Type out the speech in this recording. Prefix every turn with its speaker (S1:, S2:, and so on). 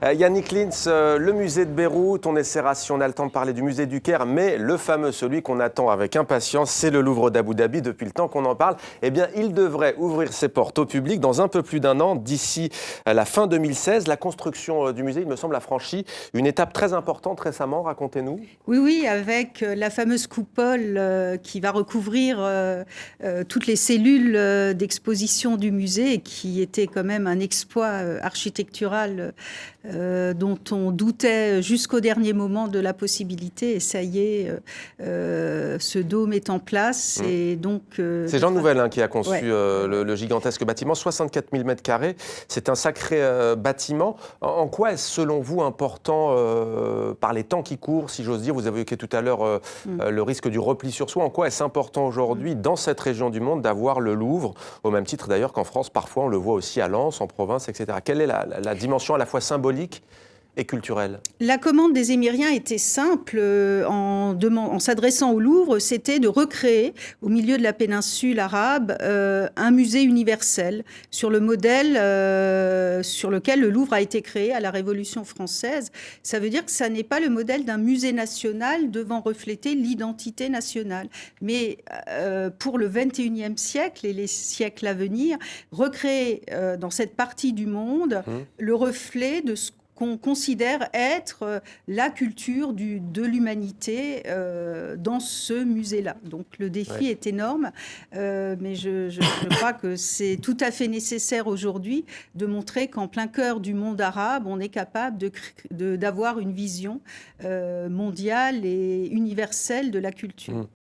S1: Yannick Lins, le musée de Beyrouth, on essaiera si on a le temps de parler du musée du Caire, mais le fameux, celui qu'on attend avec impatience, c'est le Louvre d'Abu Dhabi. Depuis le temps qu'on en parle, eh bien, il devrait ouvrir ses portes au public dans un peu plus d'un an, d'ici la fin 2016. La construction du musée, il me semble, a franchi une étape très importante récemment. Racontez-nous.
S2: Oui, avec la fameuse coupole qui va recouvrir toutes les cellules d'exposition du musée et qui était quand même un exploit architectural dont on doutait jusqu'au dernier moment de la possibilité. Et ça y est, ce dôme est en place. Et donc,
S1: c'est Jean Nouvel qui a conçu
S2: ouais.
S1: le gigantesque bâtiment, 64 000 mètres carrés. C'est un sacré bâtiment. En quoi est-ce, selon vous, important par les temps qui courent, si j'ose dire? Vous avez évoqué tout à l'heure le risque du repli sur soi. En quoi est-ce important aujourd'hui, dans cette région du monde, d'avoir le Louvre, au même titre d'ailleurs qu'en France, parfois on le voit aussi à Lens, en province, etc. Quelle est la dimension à la fois symbolique et culturelle?
S2: La commande des Émiriens était simple. En s'adressant au Louvre, c'était de recréer, au milieu de la péninsule arabe, un musée universel sur le modèle sur lequel le Louvre a été créé à la Révolution française. Ça veut dire que ça n'est pas le modèle d'un musée national devant refléter l'identité nationale. Mais pour le XXIe siècle et les siècles à venir, recréer dans cette partie du monde le reflet de ce qu'on considère être la culture de l'humanité dans ce musée-là. Donc le défi est énorme, mais je crois que c'est tout à fait nécessaire aujourd'hui de montrer qu'en plein cœur du monde arabe, on est capable d'avoir une vision mondiale et universelle de la culture.